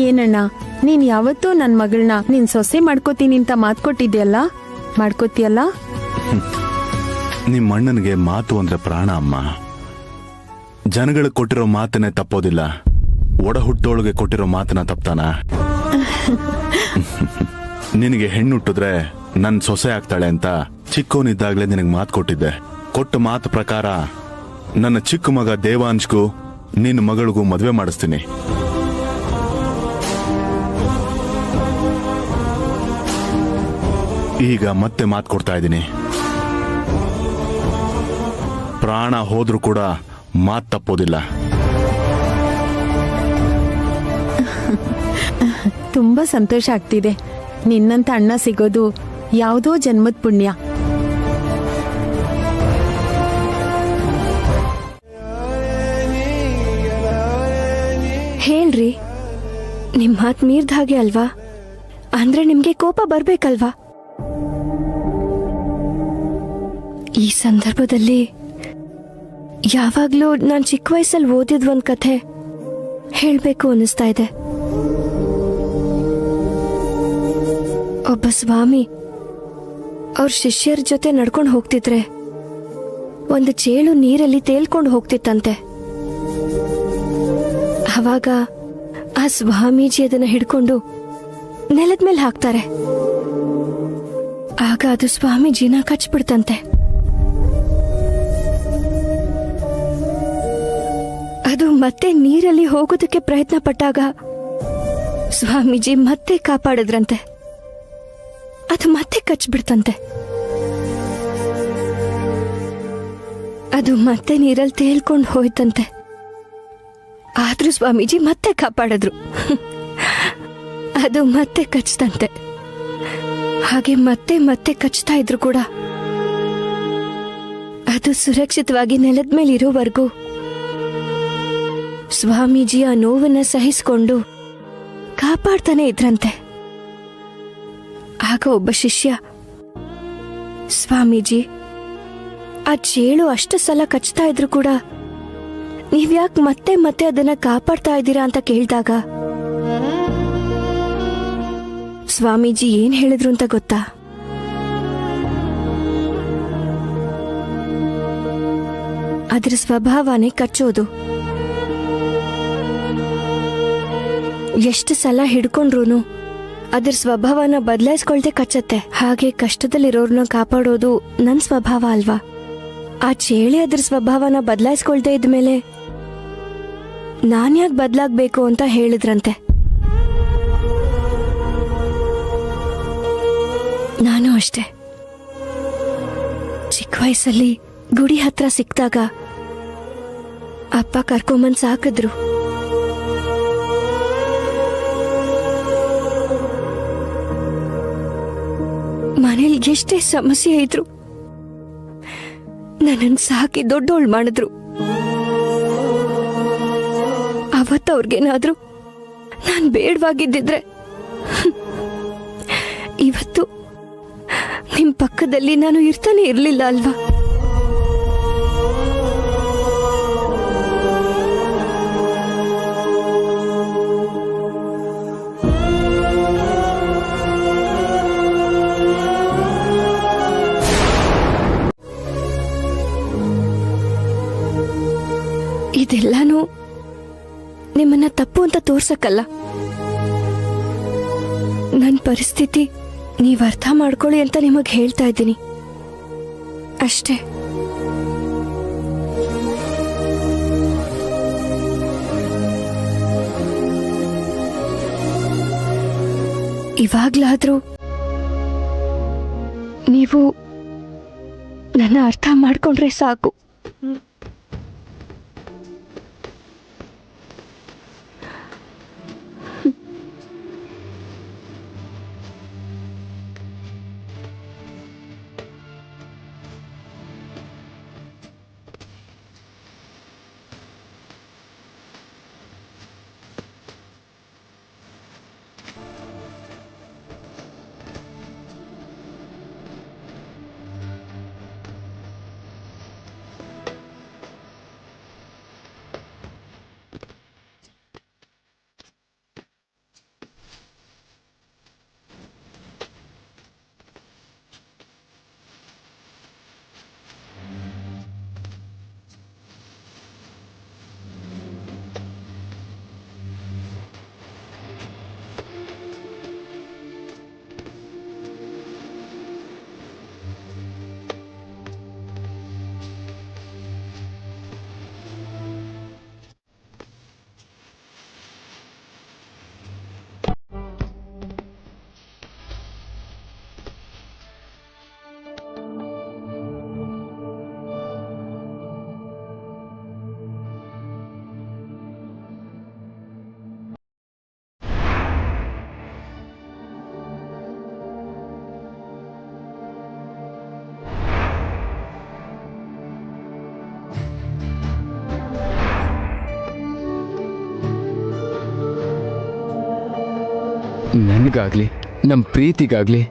ಏನಣ್ಣ, ನೀನ್ ಯಾವತ್ತೂ ನನ್ ಮಗಳನ್ನ ನಿನ್ ಸೊಸೆ ಮಾಡ್ಕೋತೀನಿ ಅಂತ ಮಾತು ಕೊಟ್ಟಿದ್ಯಲ್ಲ, ಮಾಡ್ಕೋತಿಯಲ್ಲ? ನಿಮ್ಮ ಅಣ್ಣನಿಗೆ ಮಾತು ಅಂದ್ರೆ ಪ್ರಾಣ ಅಮ್ಮ. ಜನಗಳಿಗೆ ಕೊಟ್ಟಿರೋ ಮಾತನ್ನೇ ತಪ್ಪೋದಿಲ್ಲ, ಒಡ ಹುಟ್ಟೋಳಿಗೆ ಕೊಟ್ಟಿರೋ ಮಾತನ್ನ ತಪ್ತಾನ? ನಿನಗೆ ಹೆಣ್ಣು ಹುಟ್ಟಿದ್ರೆ ನನ್ ಸೊಸೆ ಆಗ್ತಾಳೆ ಅಂತ ಚಿಕ್ಕವನಿದ್ದಾಗ್ಲೇ ನಿನಗೆ ಮಾತು ಕೊಟ್ಟಿದ್ದೆ. ಕೊಟ್ಟ ಮಾತು ಪ್ರಕಾರ ನನ್ನ ಚಿಕ್ಕ ಮಗ ದೇವಾಂಶ್ಗೂ ನಿನ್ನ ಮಗಳಿಗೂ ಮದುವೆ ಮಾಡಿಸ್ತೀನಿ. ಈಗ ಮತ್ತೆ ಮಾತು ಕೊಡ್ತಾ ಇದ್ದೀನಿ, ಪ್ರಾಣ ಹೋದ್ರೂ ಕೂಡ ಮಾತು ತಪ್ಪೋದಿಲ್ಲ. ತುಂಬಾ ಸಂತೋಷ ಆಗ್ತಿದೆ. ನಿನ್ನಂತ ಅಣ್ಣ ಸಿಗೋದು ಯಾವುದೋ ಜನ್ಮದ ಪುಣ್ಯ. ಹೇಳ್ರಿ, ನಿಮ್ ಮಾತ್ ಮೀರ್ದ ಹಾಗೆ ಅಲ್ವಾ? ಅಂದ್ರೆ ನಿಮ್ಗೆ ಕೋಪ ಬರ್ಬೇಕಲ್ವಾ? ಈ ಸಂದರ್ಭದಲ್ಲಿ ಯಾವಾಗ್ಲೂ ನಾನ್ ಚಿಕ್ಕ ವಯಸ್ಸಲ್ಲಿ ಓದಿದ್ ಒಂದ್ ಕಥೆ ಹೇಳ್ಬೇಕು ಅನ್ನಿಸ್ತಾ ಇದೆ. ಒಬ್ಬ ಸ್ವಾಮಿ ಅವ್ರ ಶಿಷ್ಯರ ಜೊತೆ ನಡ್ಕೊಂಡು ಹೋಗ್ತಿದ್ರೆ ಒಂದು ಚೇಳು ನೀರಲ್ಲಿ ತೇಲ್ಕೊಂಡು ಹೋಗ್ತಿತ್ತಂತೆ. ಅವಾಗ ಆ ಸ್ವಾಮೀಜಿ ಅದನ್ನ ಹಿಡ್ಕೊಂಡು ನೆಲದ ಮೇಲೆ ಹಾಕ್ತಾರೆ. ಆಗ ಅದು ಸ್ವಾಮೀಜಿನ ಕಚ್ಬಿಡ್ತಂತೆ. ಅದು ಮತ್ತೆ ನೀರಲ್ಲಿ ಹೋಗೋದಕ್ಕೆ ಪ್ರಯತ್ನ ಪಟ್ಟಾಗ ಸ್ವಾಮೀಜಿ ಮತ್ತೆ ಕಾಪಾಡಿದ್ರಂತೆ. ಅದು ಮತ್ತೆ ಕಚ್ಬಿಡ್ತಂತೆ. ಅದು ಮತ್ತೆ ನೀರಲ್ಲಿ ತೇಲ್ಕೊಂಡು ಹೋಯ್ತಂತೆ. ಆದ್ರೂ ಸ್ವಾಮೀಜಿ ಮತ್ತೆ ಕಾಪಾಡಿದ್ರು. ಅದು ಮತ್ತೆ ಕಚ್ತಂತೆ. ಹಾಗೆ ಮತ್ತೆ ಮತ್ತೆ ಕಚ್ತಾ ಇದ್ರು ಕೂಡ ಅದು ಸುರಕ್ಷಿತವಾಗಿ ನೆಲದ ಮೇಲೆ ಇರೋವರೆಗೂ ಸ್ವಾಮೀಜಿ ಆ ನೋವನ್ನ ಸಹಿಸಿಕೊಂಡು ಕಾಪಾಡ್ತಾನೆ ಇದ್ರಂತೆ. ಆಗ ಒಬ್ಬ ಶಿಷ್ಯ, ಸ್ವಾಮೀಜಿ, ಆ ಚೇಳು ಅಷ್ಟು ಸಲ ಕಚ್ತಾ ಇದ್ರು ಕೂಡ ನೀವ್ಯಾಕೆ ಮತ್ತೆ ಮತ್ತೆ ಅದನ್ನ ಕಾಪಾಡ್ತಾ ಇದ್ದೀರಾ ಅಂತ ಕೇಳಿದಾಗ ಸ್ವಾಮೀಜಿ ಏನ್ ಹೇಳಿದ್ರು ಅಂತ ಗೊತ್ತಾ? ಅದರ ಸ್ವಭಾವನೇ ಕಚ್ಚೋದು. ಎಷ್ಟು ಸಲ ಹಿಡ್ಕೊಂಡ್ರು ಅದ್ರ ಸ್ವಭಾವನ ಬದಲಾಯಿಸ್ಕೊಳ್ದೆ ಕಚ್ಚತ್ತೆ. ಹಾಗೆ ಕಷ್ಟದಲ್ಲಿರೋರ್ನ ಕಾಪಾಡೋದು ನನ್ ಸ್ವಭಾವ ಅಲ್ವಾ? ಆ ಚೇಳಿ ಅದ್ರ ಸ್ವಭಾವನ ಬದಲಾಯಿಸ್ಕೊಳ್ದೆ ಇದ್ಮೇಲೆ ನಾನ್ಯಾಕ್ ಬದಲಾಗ್ಬೇಕು ಅಂತ ಹೇಳಿದ್ರಂತೆ. ನಾನು ಅಷ್ಟೆ, ಚಿಕ್ಕ ವಯಸ್ಸಲ್ಲಿ ಗುಡಿ ಹತ್ರ ಸಿಕ್ಕಿದಾಗ ಅಪ್ಪ ಕರ್ಕೊಂಬಂದ್ ಸಾಕಿದ್ರು. ಮನೇಲಿ ಎಷ್ಟೇ ಸಮಸ್ಯೆ ಇದ್ರು ನನ್ನನ್ನು ಸಾಕಿ ದೊಡ್ಡೋಳ್ ಮಾಡಿದ್ರು. ಅವತ್ತು ಅವ್ರಿಗೇನಾದ್ರೂ ನಾನ್ ಬೇಡವಾಗಿದ್ದಿದ್ರೆ ಇವತ್ತು ನಿಮ್ ಪಕ್ಕದಲ್ಲಿ ನಾನು ಇರ್ತಾನೆ ಇರ್ಲಿಲ್ಲ ಅಲ್ವಾ? ಇದೆಲ್ಲಾನು ನಿಮ್ಮನ್ನ ತಪ್ಪು ಅಂತ ತೋರ್ಸಕ್ಕಲ್ಲ. ನನ್ನ ಪರಿಸ್ಥಿತಿ ನೀವ್ ಅರ್ಥ ಮಾಡ್ಕೊಳ್ಳಿ ಅಂತ ನಿಮಗ್ ಹೇಳ್ತಾ ಇದ್ದೀನಿ ಅಷ್ಟೇ. ಇವಾಗ್ಲಾದ್ರೂ ನೀವು ನನ್ನ ಅರ್ಥ ಮಾಡ್ಕೊಂಡ್ರೆ ಸಾಕು. ನನಗಾಗ್ಲಿ ನಮ್ಮ ಪ್ರೀತಿಗಾಗ್ಲಿ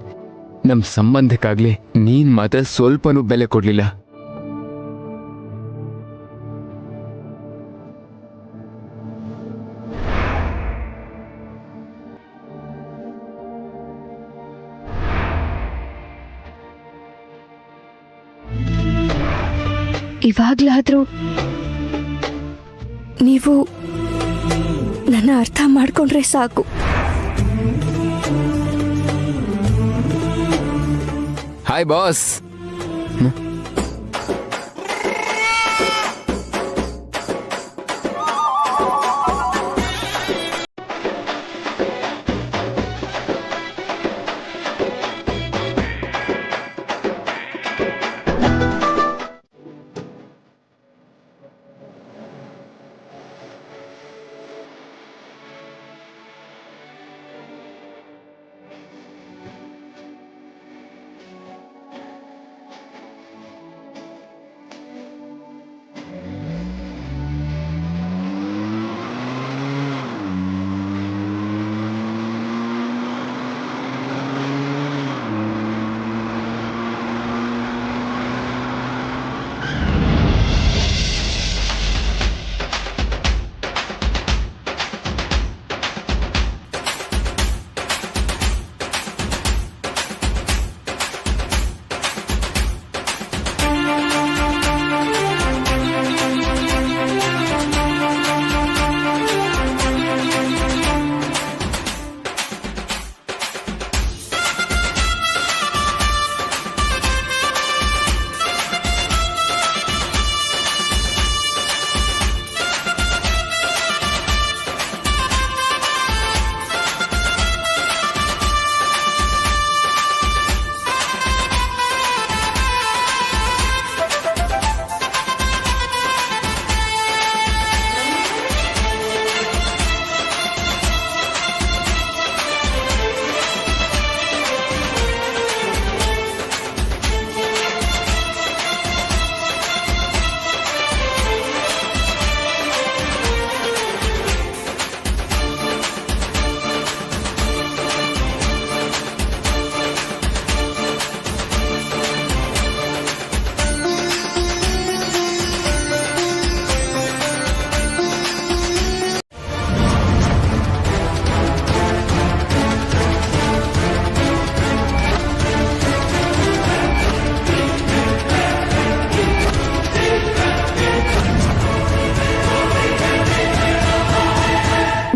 ನಮ್ಮ ಸಂಬಂಧಕ್ಕಾಗ್ಲಿ ನೀನ್ ಮಾತ್ರ ಸ್ವಲ್ಪನೂ ಬೆಲೆ ಕೊಡ್ಲಿಲ್ಲ. ಇವಾಗ್ಲಾದ್ರೂ ನೀವು ನನ್ನ ಅರ್ಥ ಮಾಡ್ಕೊಂಡ್ರೆ ಸಾಕು. Hi boss.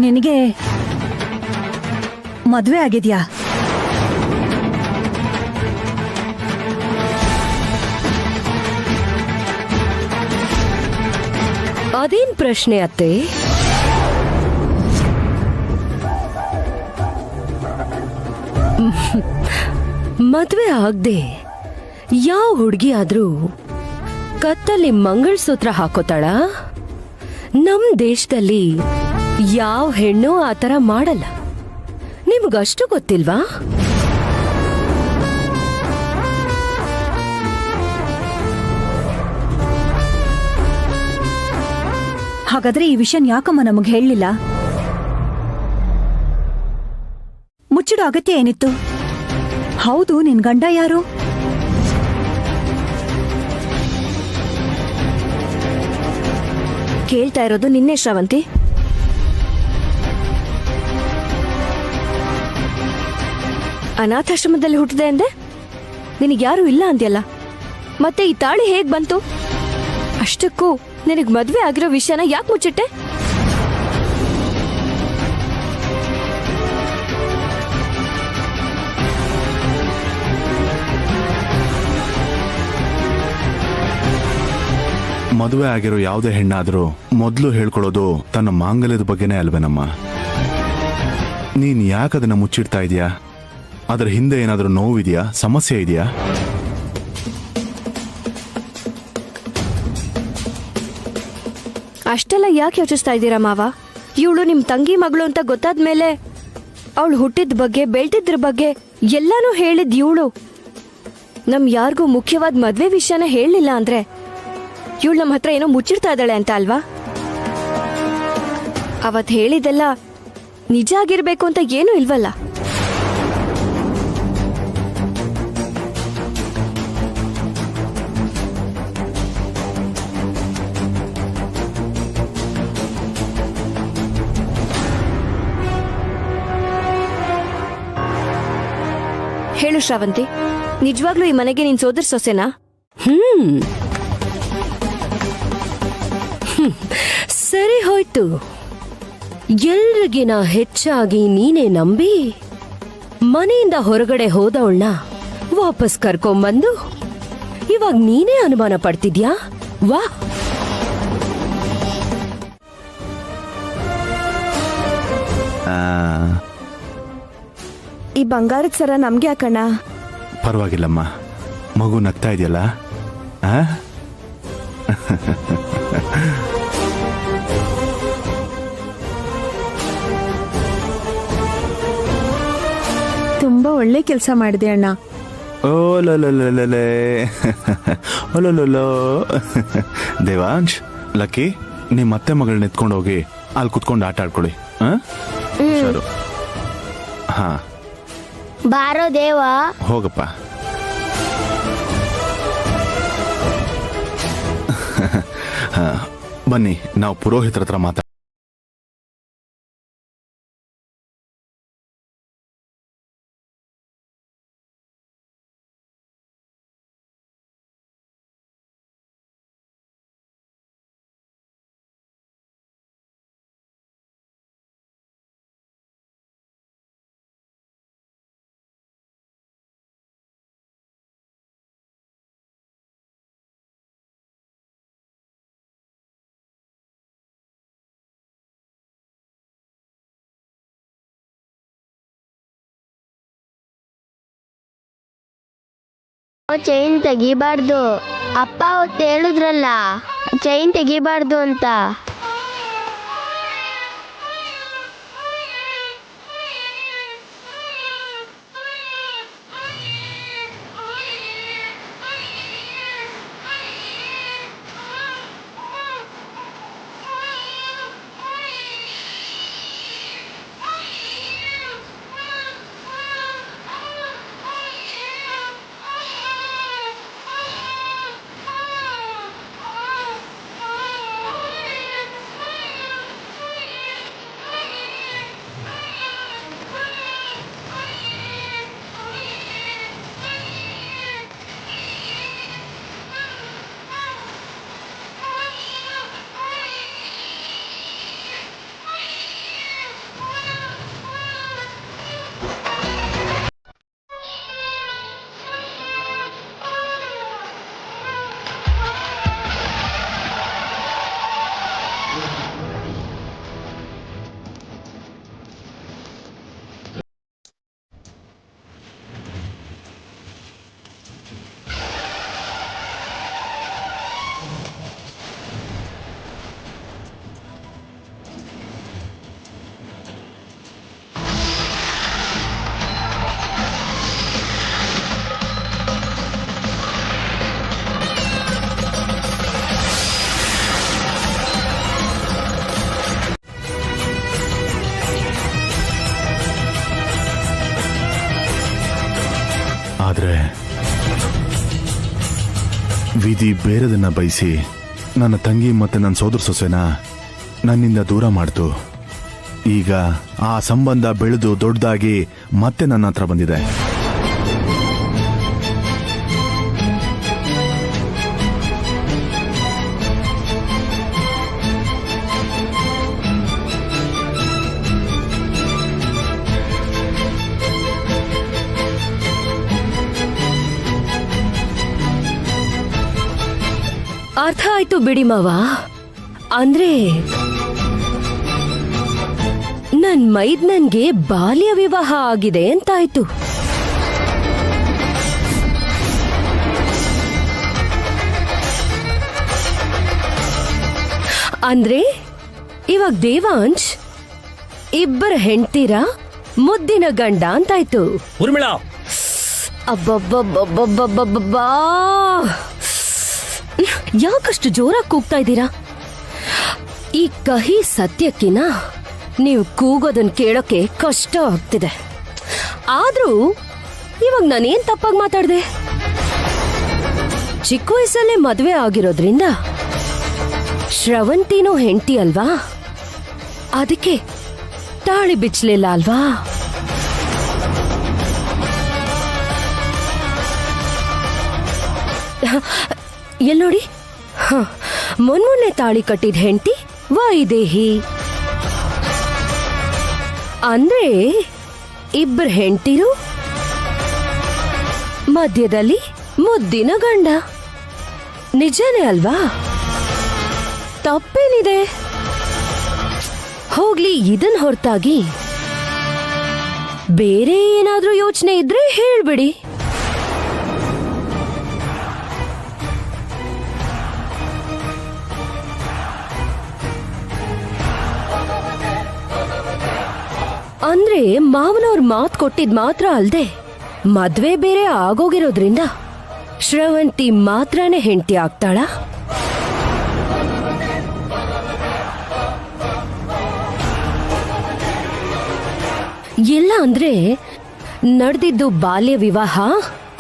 ನಿನಗೆ ಮದ್ವೆ ಆಗಿದ್ಯಾ? ಅದೇನ್ ಪ್ರಶ್ನೆ ಅತ್ತೆ? ಮದ್ವೆ ಆಗದೆ ಯಾವ ಹುಡುಗಿ ಆದ್ರೂ ಕತ್ತಲ್ಲಿ ಮಂಗಳಸೂತ್ರ ಹಾಕೋತಾಳ? ನಮ್ ದೇಶದಲ್ಲಿ ಯಾವ ಹೆಣ್ಣು ಆತರ ಮಾಡಲ್ಲ. ನಿಮ್ಗಷ್ಟು ಗೊತ್ತಿಲ್ವಾ? ಹಾಗಾದ್ರೆ ಈ ವಿಷಯ ಯಾಕಮ್ಮ ನಮಗೆ ಹೇಳಲಿಲ್ಲ? ಮುಚ್ಚಿಡೋ ಅಗತ್ಯ ಏನಿತ್ತು? ಹೌದು, ನಿನ್ ಗಂಡ ಯಾರು? ಕೇಳ್ತಾ ಇರೋದು ನಿನ್ನೆ ಶ್ರವಂತಿ. ಅನಾಥಾಶ್ರಮದಲ್ಲಿ ಹುಟ್ಟಿದೆ ಅಂದೆ, ನಿನಗೆ ಯಾರು ಇಲ್ಲ ಅಂದ್ಯಲ್ಲ, ಮತ್ತೆ ಈ ತಾಳಿ ಹೇಗ್ ಬಂತು? ಅಷ್ಟಕ್ಕೂ ನಿನಗ್ ಮದ್ವೆ ಆಗಿರೋ ವಿಷಯನ ಯಾಕೆ ಮುಚ್ಚಿಟ್ಟೆ? ಮದುವೆ ಆಗಿರೋ ಯಾವುದೇ ಹೆಣ್ಣಾದ್ರೂ ಮೊದಲು ಹೇಳ್ಕೊಳ್ಳೋದು ತನ್ನ ಮಾಂಗಲ್ಯದ ಬಗ್ಗೆನೇ ಅಲ್ವೇನಮ್ಮ? ನೀನ್ ಯಾಕದನ್ನ ಮುಚ್ಚಿಡ್ತಾ ಇದೀಯಾ? ಅದರ ಹಿಂದೆ ಏನಾದ್ರೂ ನೋವಿದೆಯಾ, ಸಮಸ್ಯೆ ಇದೆಯಾ? ಅಷ್ಟೆಲ್ಲ ಯಾಕೆ ಯೋಚಿಸ್ತಾ ಇದ್ದೀರಾ ಮಾವ? ಇವಳು ನಿಮ್ ತಂಗಿ ಮಗಳು ಅಂತ ಗೊತ್ತಾದ್ಮೇಲೆ ಅವಳು ಹುಟ್ಟಿದ ಬಗ್ಗೆ, ಬೆಳ್ತಿದ್ರ ಬಗ್ಗೆ ಎಲ್ಲಾನು ಹೇಳಿದ್ ಇವಳು. ನಮ್ ಯಾರಿಗೂ ಮುಖ್ಯವಾದ ಮದ್ವೆ ವಿಷಯನ ಹೇಳಲಿಲ್ಲ ಅಂದ್ರೆ ಇವಳು ನಮ್ಮ ಹತ್ರ ಏನೋ ಮುಚ್ಚಿಡ್ತಾ ಇದ್ದಾಳೆ ಅಂತ ಅಲ್ವಾ? ಅವತ್ ಹೇಳಿದೆಲ್ಲ ನಿಜ ಆಗಿರ್ಬೇಕು ಅಂತ ಏನೂ ಇಲ್ವಲ್ಲ. ಹೇಳು ಶ್ರಾವಂತಿ, ನಿಜವಾಗ್ಲೂ ಈ ಮನೆಗೆ ನಿನ್ ಸೋದರ ಸೊಸೆನಾ? ಸರಿ ಹೋಯ್ತು. ಎಲ್ರಿಗಿನ ಹೆಚ್ಚಾಗಿ ನೀನೇ ನಂಬಿ ಮನೆಯಿಂದ ಹೊರಗಡೆ ಹೋದವಳನ್ನ ವಾಪಸ್ ಕರ್ಕೊಂಬಂದು ಇವಾಗ ನೀನೇ ಅನುಮಾನ ಪಡ್ತಿದ್ಯಾ? ವಾ, ಈ ಬಂಗಾರದ ಸರ ನಮ್ಗೆ ಯಾಕಣ್ಣ? ಪರವಾಗಿಲ್ಲಮ್ಮ, ಮಗು ನಗ್ತಾ ಇದೆಯಲ್ಲ. ಆ? ತುಂಬಾ ಒಳ್ಳೆ ಕೆಲಸ ಮಾಡಿದೆ ಅಣ್ಣ. ಓ ಲೇ ಓಲೋ ದೇವಾಂಶ್, ಲಕ್ಕಿ, ನಿಮ್ಮ ಅತ್ತೆ ಮಗಳನ್ನ ಎತ್ಕೊಂಡು ಹೋಗಿ ಅಲ್ಲಿ ಕುತ್ಕೊಂಡು ಆಟ ಆಡ್ಕೊಳ್ಳಿ. ಹುಷಾರು. ಹಾ, ಬಾರೋ ದೇವಾ. ಹೋಗಪ್ಪ. ಬನ್ನಿ, ನಾವು ಪುರೋಹಿತರ ಹತ್ರ ಮಾತಾಡ. ಚೈನ್ ತೆಗಿಬಾರ್ದು. ಅಪ್ಪ ಅವತ್ತು ಹೇಳಿದ್ರಲ್ಲ ಚೈನ್ ತೆಗಿಬಾರ್ದು ಅಂತ. ಆದ್ರೆ ವಿಧಿ ಬೇರೆದನ್ನ ಬಯಸಿ ನನ್ನ ತಂಗಿ ಮತ್ತೆ ನನ್ನ ಸೋದರ ಸೊಸೆನ ನನ್ನಿಂದ ದೂರ ಮಾಡ್ತು. ಈಗ ಆ ಸಂಬಂಧ ಬೆಳೆದು ದೊಡ್ಡದಾಗಿ ಮತ್ತೆ ನನ್ನ ಹತ್ರ ಬಂದಿದೆ. ಅರ್ಥ ಆಯ್ತು ಬಿಡಿ ಮಾವ. ಅಂದ್ರೆ ನನ್ ಮೈದ್ನನ್ಗೆ ಬಾಲ್ಯ ವಿವಾಹ ಆಗಿದೆ ಅಂತಾಯ್ತು. ಅಂದ್ರೆ ಇವಾಗ ದೇವಾಂಶ್ ಇಬ್ಬರ ಹೆಂಡ್ತೀರ ಮುದ್ದಿನ ಗಂಡ ಅಂತಾಯ್ತು. ಉರ್ಮಿಳಾ, ಅಬ್ಬಬ್ಬಬ್ಬಬ್ಬಬ್ಬಬ್ಬಾ, ಯಾಕಷ್ಟು ಜೋರಾಗಿ ಕೂಗ್ತಾ ಇದ್ದೀರಾ? ಈ ಕಹಿ ಸತ್ಯಕ್ಕಿನ ನೀವು ಕೂಗೋದನ್ನ ಕೇಳೋಕೆ ಕಷ್ಟ ಆಗ್ತಿದೆ. ಆದ್ರೂ ಇವಾಗ ನಾನೇನ್ ತಪ್ಪಾಗಿ ಮಾತಾಡ್ದೆ? ಚಿಕ್ಕ ವಯಸ್ಸಲ್ಲೇ ಮದ್ವೆ ಆಗಿರೋದ್ರಿಂದ ಶ್ರವಂತಿನೂ ಹೆಂಡತಿ ಅಲ್ವಾ, ಅದಕ್ಕೆ ತಾಳಿ ಬಿಚ್ಚಲಿಲ್ಲ ಅಲ್ವಾ? ಎಲ್ ನೋಡಿ, ಮೊನ್ನೆ ತಾಳಿ ಕಟ್ಟಿದ ಹೆಂಡತಿ ವೈದೇಹಿ ಅಂದ್ರೆ ಇಬ್ಬರು ಹೆಂಡತಿರು, ಮಧ್ಯದಲ್ಲಿ ಮುದ್ದಿನ ಗಂಡ. ನಿಜನೇ ಅಲ್ವಾ? ತಪ್ಪೇನಿದೆ? ಹೋಗ್ಲಿ, ಇದನ್ ಹೊರತಾಗಿ ಬೇರೆ ಏನಾದ್ರೂ ಯೋಚನೆ ಇದ್ರೆ ಹೇಳ್ಬಿಡಿ. ಅಂದ್ರೆ ಮಾವನವ್ರ ಮಾತ್ ಕೊಟ್ಟಿದ್ ಮಾತ್ರ ಅಲ್ದೆ ಮದ್ವೆ ಬೇರೆ ಆಗೋಗಿರೋದ್ರಿಂದ ಶ್ರವಂತಿ ಮಾತ್ರನೇ ಹೆಂಡತಿ ಆಗ್ತಾಳ? ಇಲ್ಲ ಅಂದ್ರೆ ನಡೆದಿದ್ದು ಬಾಲ್ಯ ವಿವಾಹ,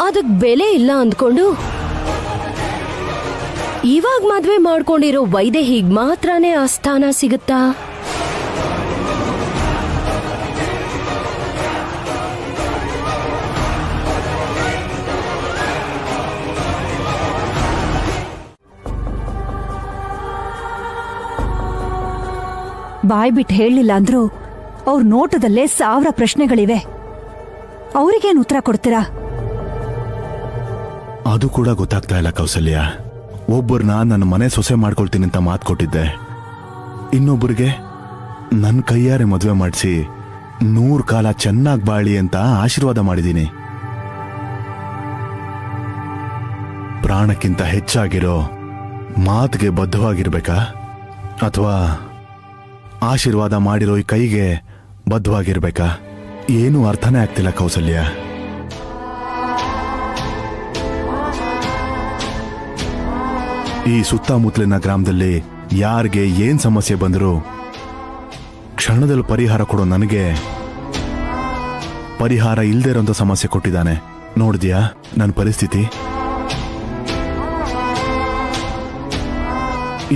ಅದಕ್ ಬೆಲೆ ಇಲ್ಲ ಅಂದ್ಕೊಂಡು ಇವಾಗ ಮದ್ವೆ ಮಾಡ್ಕೊಂಡಿರೋ ವೈದೇಹಿಗ್ ಮಾತ್ರನೇ ಆ ಸ್ಥಾನ ಸಿಗುತ್ತಾ? ಬಾಯ್ ಬಿಟ್ಟು ಹೇಳಲಿಲ್ಲ ಅಂದ್ರೂ ಅವ್ರ ನೋಟದಲ್ಲೇ 1000 ಪ್ರಶ್ನೆಗಳಿವೆ. ಅವ್ರಿಗೇನು ಉತ್ತರ ಕೊಡ್ತೀರಾ? ಅದು ಕೂಡ ಗೊತ್ತಾಗ್ತಾ ಇಲ್ಲ ಕೌಸಲ್ಯ. ಒಬ್ಬರನ್ನ ನನ್ನ ಮನೆ ಸೊಸೆ ಮಾಡ್ಕೊಳ್ತೀನಿ ಅಂತ ಮಾತು ಕೊಟ್ಟಿದ್ದೆ, ಇನ್ನೊಬ್ಬರಿಗೆ ನನ್ನ ಕೈಯಾರೆ ಮದುವೆ ಮಾಡಿಸಿ 100 ಕಾಲ ಚೆನ್ನಾಗಿ ಬಾಳಿ ಅಂತ ಆಶೀರ್ವಾದ ಮಾಡಿದ್ದೀನಿ. ಪ್ರಾಣಕ್ಕಿಂತ ಹೆಚ್ಚಾಗಿರೋ ಮಾತಿಗೆ ಬದ್ಧವಾಗಿರ್ಬೇಕಾ, ಅಥವಾ ಆಶೀರ್ವಾದ ಮಾಡಿರೋ ಈ ಕೈಗೆ ಬದ್ಧವಾಗಿರ್ಬೇಕಾ? ಏನೂ ಅರ್ಥನೇ ಆಗ್ತಿಲ್ಲ ಕೌಸಲ್ಯ. ಈ ಸುತ್ತಮುತ್ತಲಿನ ಗ್ರಾಮದಲ್ಲಿ ಯಾರಿಗೆ ಏನ್ ಸಮಸ್ಯೆ ಬಂದರೂ ಕ್ಷಣದಲ್ಲಿ ಪರಿಹಾರ ಕೊಡೋ ನನಗೆ ಪರಿಹಾರ ಇಲ್ದೇ ಇರೋಂಥ ಸಮಸ್ಯೆ ಕೊಟ್ಟಿದ್ದಾನೆ. ನೋಡಿದ್ಯಾ ನನ್ನ ಪರಿಸ್ಥಿತಿ?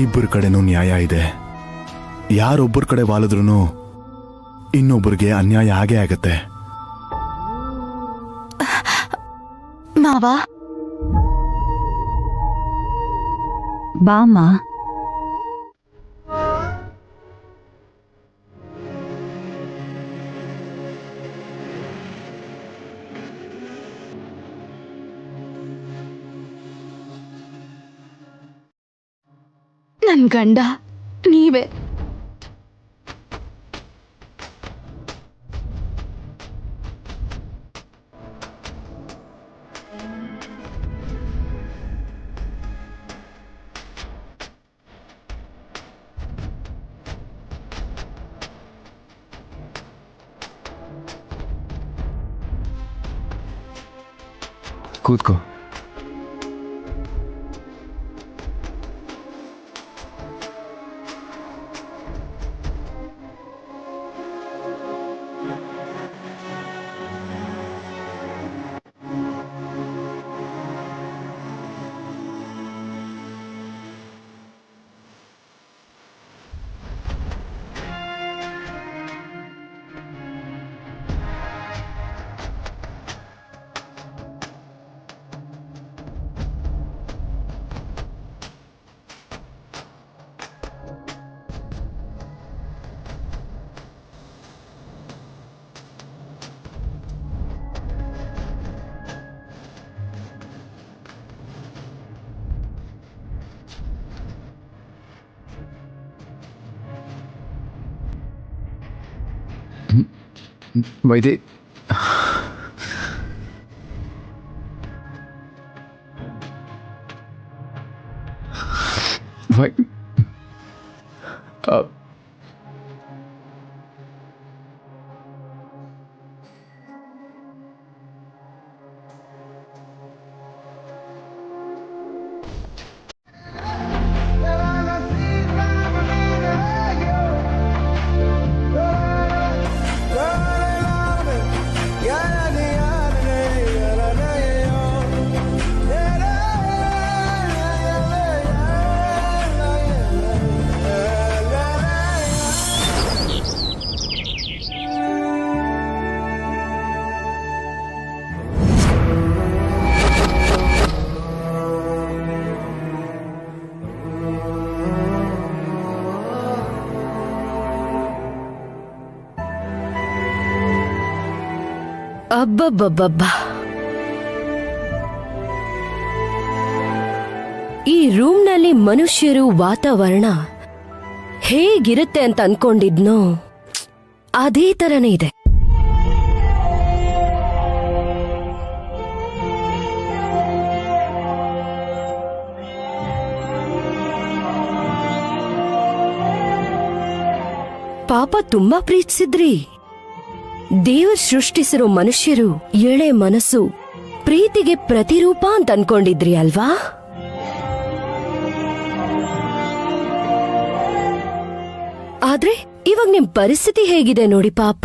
ಇಬ್ಬರ ಕಡೆನೂ ನ್ಯಾಯ ಇದೆ. ಯಾರೊಬ್ಬರ ಕಡೆ ವಾಲಿದ್ರೂ ಇನ್ನೊಬ್ಬರಿಗೆ ಅನ್ಯಾಯ ಆಗೇ ಆಗತ್ತೆ. ಮಾವ ಬಾಮ್ಮ. ನನ್ ಗಂಡ ನೀವೇ. ಕೂತ್ಕೋ. ವೈದೇ, ಅಬ್ಬಬ್ಬಬ್ಬಬ್ಬ, ಈ ರೂಮ್ನಲ್ಲಿ ಮನುಷ್ಯರು ವಾತಾವರಣ ಹೇಗಿರುತ್ತೆ ಅಂತ ಅನ್ಕೊಂಡಿದ್ನೋ ಅದೇ ತರನೇ ಇದೆ. ಪಾಪ ತುಂಬಾ ಪ್ರೀತಿಸಿದ್ರಿ. ದೇವರು ಸೃಷ್ಟಿಸಿರೋ ಮನುಷ್ಯರು ಎಳೆ ಮನಸ್ಸು, ಪ್ರೀತಿಗೆ ಪ್ರತಿರೂಪ ಅಂತ ಅನ್ಕೊಂಡಿದ್ರಿ ಅಲ್ವಾ? ಆದ್ರೆ ಇವಾಗ ನಿಮ್ ಪರಿಸ್ಥಿತಿ ಹೇಗಿದೆ ನೋಡಿ ಪಾಪ.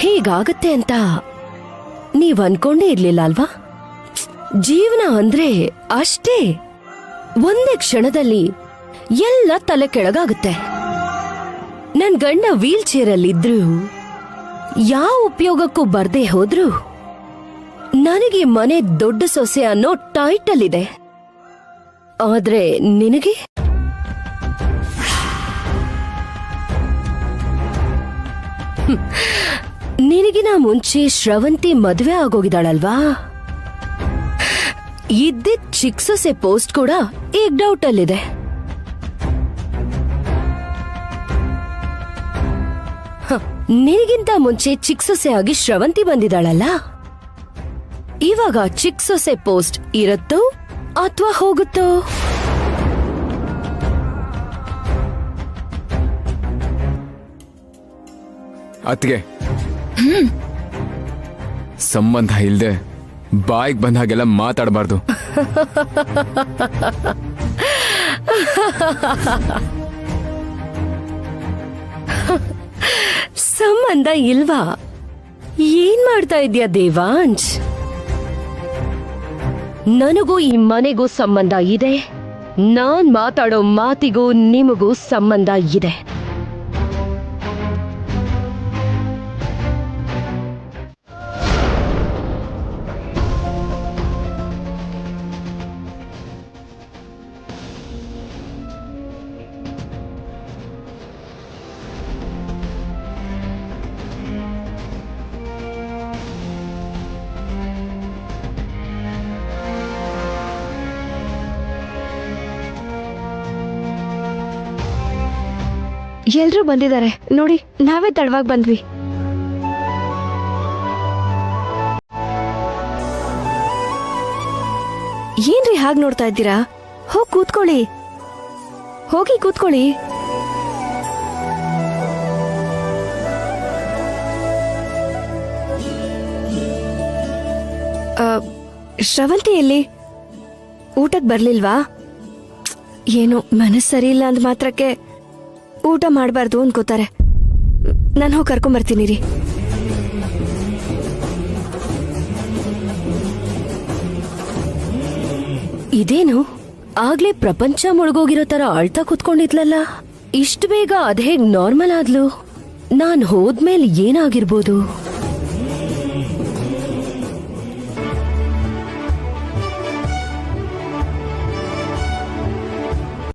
ಹೀಗಾಗತ್ತೆ ಅಂತ ನೀವ್ ಅನ್ಕೊಂಡೇ ಇರ್ಲಿಲ್ಲ ಅಲ್ವಾ? ಜೀವನ ಅಂದ್ರೆ ಅಷ್ಟೇ, ಒಂದೇ ಕ್ಷಣದಲ್ಲಿ ಎಲ್ಲ ತಲೆ ಕೆಳಗಾಗುತ್ತೆ. ನನ್ ಗಂಡ ವೀಲ್ ಚೇರಲ್ಲಿದ್ರು, ಯಾವ ಉಪಯೋಗಕ್ಕೂ ಬರ್ದೇ ಹೋದ್ರು ನನಗೆ ಮನೆ ದೊಡ್ಡ ಸೊಸೆ ಅನ್ನೋ ಟೈಟಲ್ ಇದೆ. ಆದ್ರೆ ನಿನಗೆ ನಿನಗಿನ ಮುಂಚೆ ಶ್ರವಂತಿ ಮದುವೆ ಆಗೋಗಿದ್ದಾಳಲ್ವಾ? ಇದ್ದಿದ್ ಚಿಕ್ಕ ಸೊಸೆ ಪೋಸ್ಟ್ ಕೂಡ ಈಗ ಡೌಟ್ ಅಲ್ಲಿದೆ. ನಿನಗಿಂತ ಮುಂಚೆ ಚಿಕ್ಕ ಸೊಸೆ ಆಗಿ ಶ್ರವಂತಿ ಬಂದಿದ್ದಾಳಲ್ಲ, ಇವಾಗ ಚಿಕ್ಕ ಸೊಸೆ ಪೋಸ್ಟ್ ಇರುತ್ತೋ ಅಥವಾ ಹೋಗುತ್ತೋ? ಅತ್ಗೆ, ಸಂಬಂಧ ಇಲ್ದೆ ಬಾಯಿಗೆ ಬಂದ ಹಾಗೆಲ್ಲ ಮಾತಾಡಬಾರ್ದು. ಸಂಬಂಧ ಇಲ್ವಾ? ಏನ್ ಮಾಡ್ತಾ ಇದ್ಯಾ ದೇವಾಂಶ್? ನನಗೂ ಈ ಮನೆಗೂ ಸಂಬಂಧ ಇದೆ. ನಾನ್ ಮಾತಾಡೋ ಮಾತಿಗೂ ನಿಮಗೂ ಸಂಬಂಧ ಇದೆ. ಎಲ್ರೂ ಬಂದಿದ್ದಾರೆ ನೋಡಿ, ನಾವೇ ತಡವಾಗಿ ಬಂದ್ವಿ. ಏನ್ರಿ ಹಾಗೆ ನೋಡ್ತಾ ಇದ್ದೀರಾ? ಹೋಗಿ ಕೂತ್ಕೊಳ್ಳಿ, ಹೋಗಿ ಕೂತ್ಕೊಳ್ಳಿ. ಶ್ರವಂತಿ ಎಲ್ಲಿ? ಊಟಕ್ಕೆ ಬರ್ಲಿಲ್ವಾ? ಏನೋ ಮನಸ್ಸು ಸರಿ ಇಲ್ಲ ಅಂದ ಮಾತ್ರಕ್ಕೆ ಊಟ ಮಾಡಬಾರ್ದು ಅನ್ಕೋತಾರೆ. ನಾನು ಹೋಗಿ ಕರ್ಕೊಂಬರ್ತೀನಿ ರೀ. ಇದೇನು ಆಗ್ಲೇ ಪ್ರಪಂಚ ಮುಳುಗೋಗಿರೋ ತರ ಅಳ್ತಾ ಕೂತ್ಕೊಂಡಿದ್ಲಲ್ಲ, ಇಷ್ಟು ಬೇಗ ಅದ್ಹೇಗ್ ನಾರ್ಮಲ್ ಆದ್ಲು? ನಾನ್ ಹೋದ್ಮೇಲೆ ಏನಾಗಿರ್ಬೋದು?